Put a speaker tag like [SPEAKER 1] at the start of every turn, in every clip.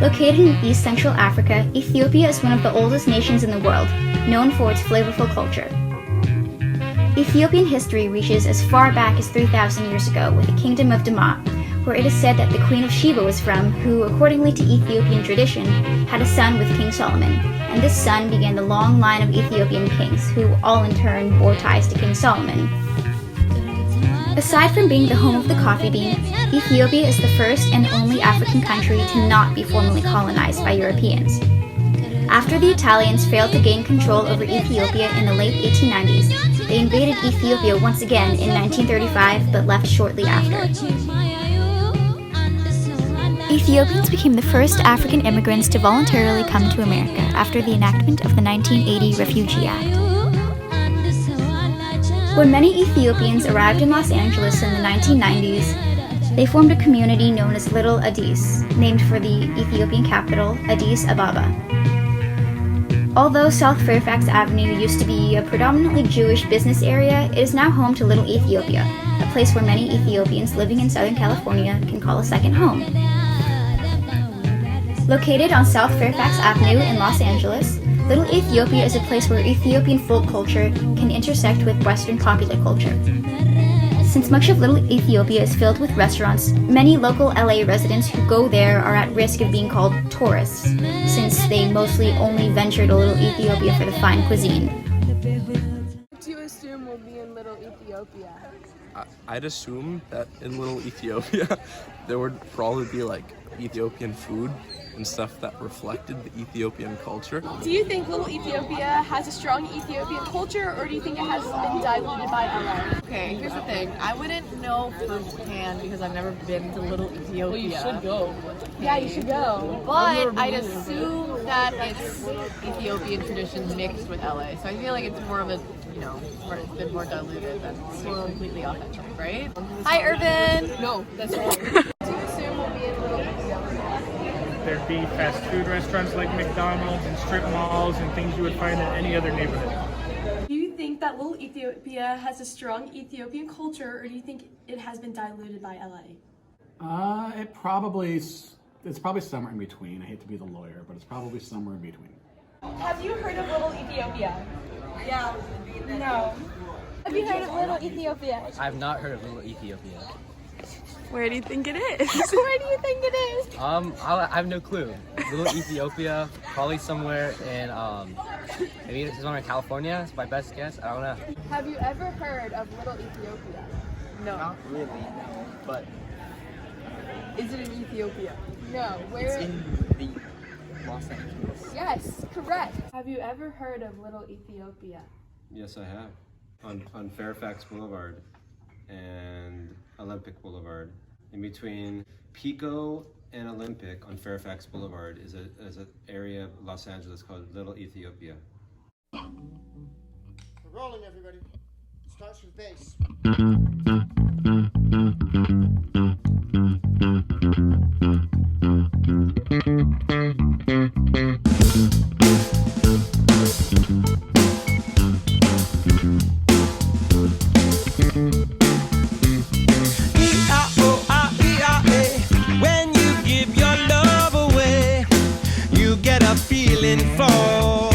[SPEAKER 1] Located in East Central Africa, Ethiopia is one of the oldest nations in the world, known for its flavorful culture. Ethiopian history reaches as far back as 3,000 years ago with the Kingdom of Dama, where it is said that the Queen of Sheba was from, who, accordingly to Ethiopian tradition, had a son with King Solomon, and this son began the long line of Ethiopian kings, who all in turn bore ties to King Solomon. Aside from being the home of the coffee bean, Ethiopia is the first and only African country to not be formally colonized by Europeans. After the Italians failed to gain control over Ethiopia in the late 1890s, they invaded Ethiopia once again in 1935 but left shortly after. Ethiopians became the first African immigrants to voluntarily come to America after the enactment of the 1980 Refugee Act. When many Ethiopians arrived in Los Angeles in the 1990s, they formed a community known as Little Addis, named for the Ethiopian capital, Addis Ababa. Although South Fairfax Avenue used to be a predominantly Jewish business area, it is now home to Little Ethiopia, a place where many Ethiopians living in Southern California can call a second home. Located on South Fairfax Avenue in Los Angeles, Little Ethiopia is a place where Ethiopian folk culture can intersect with Western popular culture. Since much of Little Ethiopia is filled with restaurants, many local LA residents who go there are at risk of being called tourists, since they mostly only venture to Little Ethiopia for the fine cuisine.
[SPEAKER 2] What do you assume will be in Little Ethiopia?
[SPEAKER 3] I'd assume that in Little Ethiopia there would probably be like Ethiopian food and stuff that reflected the Ethiopian culture.
[SPEAKER 2] Do you think Little Ethiopia has a strong Ethiopian culture, or do you think it has been diluted by LA?
[SPEAKER 4] Okay, here's the thing. I wouldn't know firsthand because I've never been to Little Ethiopia.
[SPEAKER 2] Well, you should go. Yeah, you should go.
[SPEAKER 4] But I'd assume that it's Ethiopian traditions mixed with LA. So I feel like it's more of a, it's been more diluted than completely authentic, right? Hi, Irvin!
[SPEAKER 2] No, that's wrong. What do you assume will be in Little Ethiopia?
[SPEAKER 5] There'd be fast food restaurants like McDonald's and strip malls and things you would find in any other neighborhood.
[SPEAKER 2] Do you think that Little Ethiopia has a strong Ethiopian culture, or do you think it has been diluted by LA?
[SPEAKER 6] It's probably somewhere in between. I hate to be the lawyer, but it's probably somewhere in between.
[SPEAKER 2] Have you heard of Little Ethiopia?
[SPEAKER 7] Yeah.
[SPEAKER 2] No. Have you heard of Little Ethiopia?
[SPEAKER 8] I've not heard of Little Ethiopia.
[SPEAKER 2] Where do you think it is?
[SPEAKER 7] Where do you think it is?
[SPEAKER 8] I have no clue. Little Ethiopia, probably somewhere in, maybe it's somewhere in California. It's my best guess. I don't know.
[SPEAKER 2] Have you ever heard of Little Ethiopia? No.
[SPEAKER 8] Not really, no. But
[SPEAKER 2] Is it in Ethiopia? No. Where?
[SPEAKER 8] it's in the Los Angeles.
[SPEAKER 2] Yes, correct. Have you ever heard of Little Ethiopia?
[SPEAKER 9] Yes, I have. On Fairfax Boulevard and Olympic Boulevard. In between Pico and Olympic on Fairfax Boulevard is an area of Los Angeles called Little Ethiopia.
[SPEAKER 10] We're rolling, everybody. Starts with bass.
[SPEAKER 11] When you give your love away, you get a feeling for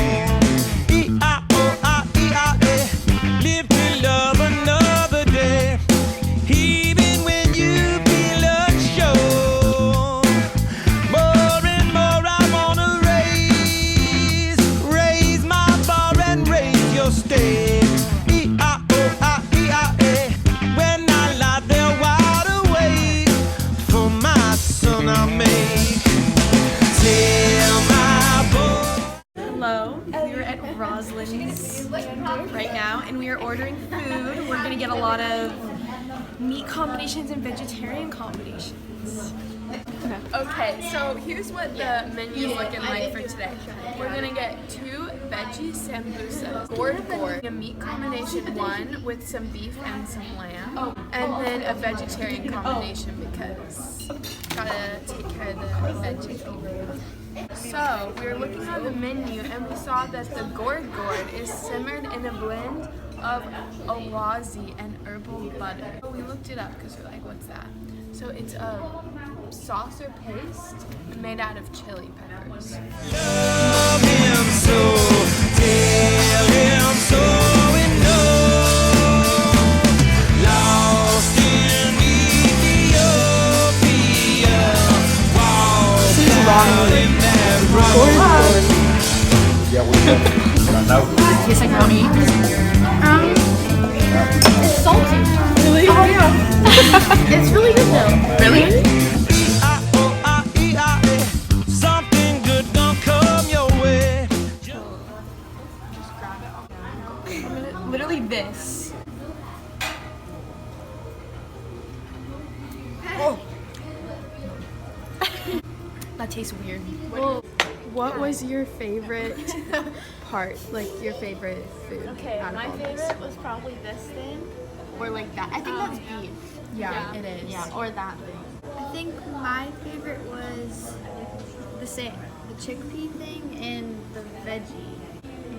[SPEAKER 11] E-I-O-I-E-I-A. Live to love another day, even when you feel unsure. More and more I wanna raise my bar and raise your stake. E-I-O-I-E-I-A. When I lie there wide awake for my son I make. Tell my boy.
[SPEAKER 2] Hello, we're at Rosalind's right now, and we are ordering food. We're gonna get a lot of meat combinations and vegetarian combinations. Okay, so here's what the menu is looking like for today. We're gonna get 2 veggie sambusas, gourd, a meat combination one with some beef and some lamb, and then a vegetarian combination because gotta take care of the veggies. So we were looking on the menu and we saw that the gourd is simmered in a blend of awazi and herbal butter. So we looked it up because we're like, what's that? So it's a sauce or paste made out of chili peppers.
[SPEAKER 11] Love him so, tell him so we know. Lost in Ethiopia, walked out in that road.
[SPEAKER 4] Tastes like brownie.
[SPEAKER 2] It's salty. Really? Oh yeah. It's really good though.
[SPEAKER 4] Really?
[SPEAKER 11] Something good gonna come your way.
[SPEAKER 2] Just grab it off. Literally this. Oh. That tastes weird.
[SPEAKER 12] Well, what was your favorite part? Like your favorite food?
[SPEAKER 7] Okay,
[SPEAKER 12] out of
[SPEAKER 7] my
[SPEAKER 12] all this?
[SPEAKER 7] favorite was probably this thing. Or like that. I think that's beef.
[SPEAKER 12] Yeah, it is.
[SPEAKER 7] Yeah, or that thing.
[SPEAKER 13] I think my favorite was the same, the chickpea thing and the veggie.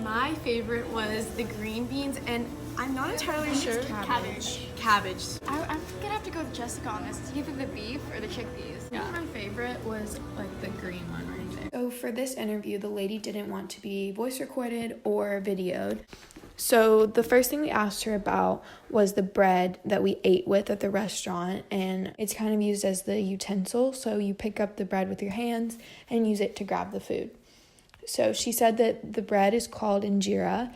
[SPEAKER 2] My favorite was the green beans, and I'm not entirely sure.
[SPEAKER 7] Cabbage.
[SPEAKER 2] Cabbage.
[SPEAKER 7] I'm gonna have to go with Jessica on this. It's either the beef or the chickpeas.
[SPEAKER 12] I think my favorite was like the green one right there.
[SPEAKER 14] So for this interview, the lady didn't want to be voice recorded or videoed. So the first thing we asked her about was the bread that we ate with at the restaurant, and it's kind of used as the utensil. So you pick up the bread with your hands and use it to grab the food. So she said that the bread is called injera,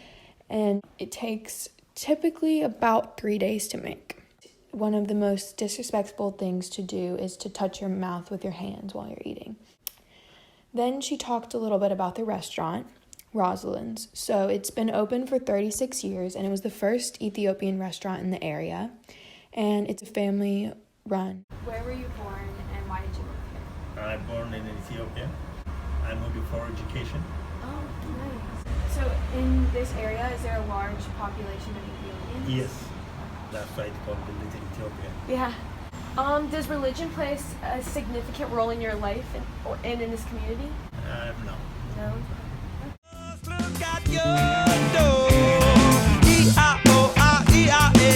[SPEAKER 14] and it takes typically about 3 days to make. One of the most disrespectful things to do is to touch your mouth with your hands while you're eating. Then she talked a little bit about the restaurant, Rosalind's. So it's been open for 36 years, and it was the first Ethiopian restaurant in the area, and it's a family run.
[SPEAKER 12] Where were you born and why did you move here?
[SPEAKER 15] I'm born in Ethiopia. I'm moving for education.
[SPEAKER 12] Oh, nice. So in this area, is there a large population of Ethiopians?
[SPEAKER 15] Yes, that's why it's called the Little Ethiopia.
[SPEAKER 2] Yeah. Does religion play a significant role in your life or in this community?
[SPEAKER 15] No.
[SPEAKER 2] No.
[SPEAKER 11] Look at your door. E-I-O-I-E-I-A.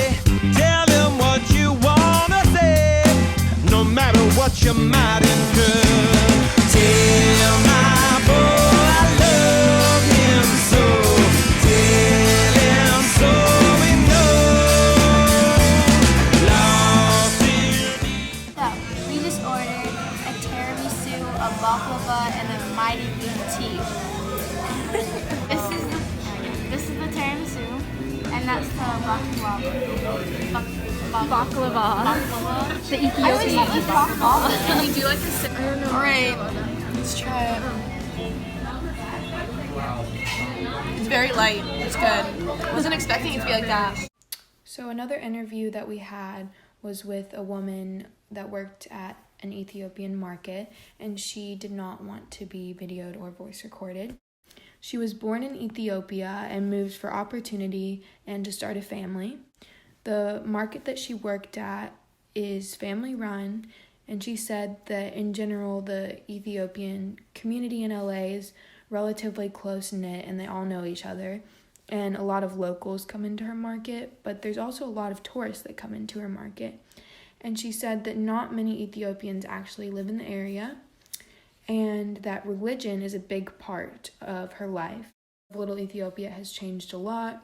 [SPEAKER 11] Tell him what you wanna say, no matter what you might incur. Tell my boy I love him so. Tell him so we know. Lost in
[SPEAKER 13] So, we just ordered a tiramisu, a baklava, and a mighty green tea. This is the tiramisu, and that's the baklava.
[SPEAKER 12] Baklava. The
[SPEAKER 13] I always thought it was baklava.
[SPEAKER 2] Can we do like a sip? I don't know. Alright, let's try it. It's very light. It's good. Wasn't expecting it to be like that.
[SPEAKER 14] So another interview that we had was with a woman that worked at an Ethiopian market, and she did not want to be videoed or voice recorded. She was born in Ethiopia and moved for opportunity and to start a family. The market that she worked at is family run, and she said that in general the Ethiopian community in LA is relatively close-knit and they all know each other, and a lot of locals come into her market, but there's also a lot of tourists that come into her market. And she said that not many Ethiopians actually live in the area, and that religion is a big part of her life. Little Ethiopia has changed a lot,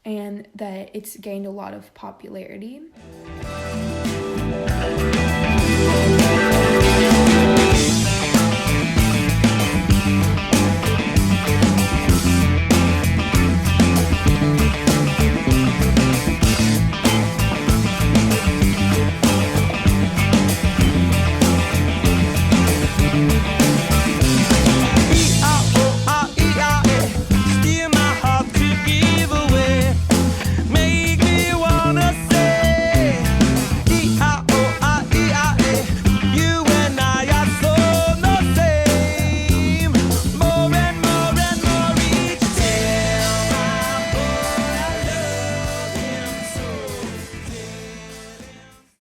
[SPEAKER 14] and that it's gained a lot of popularity.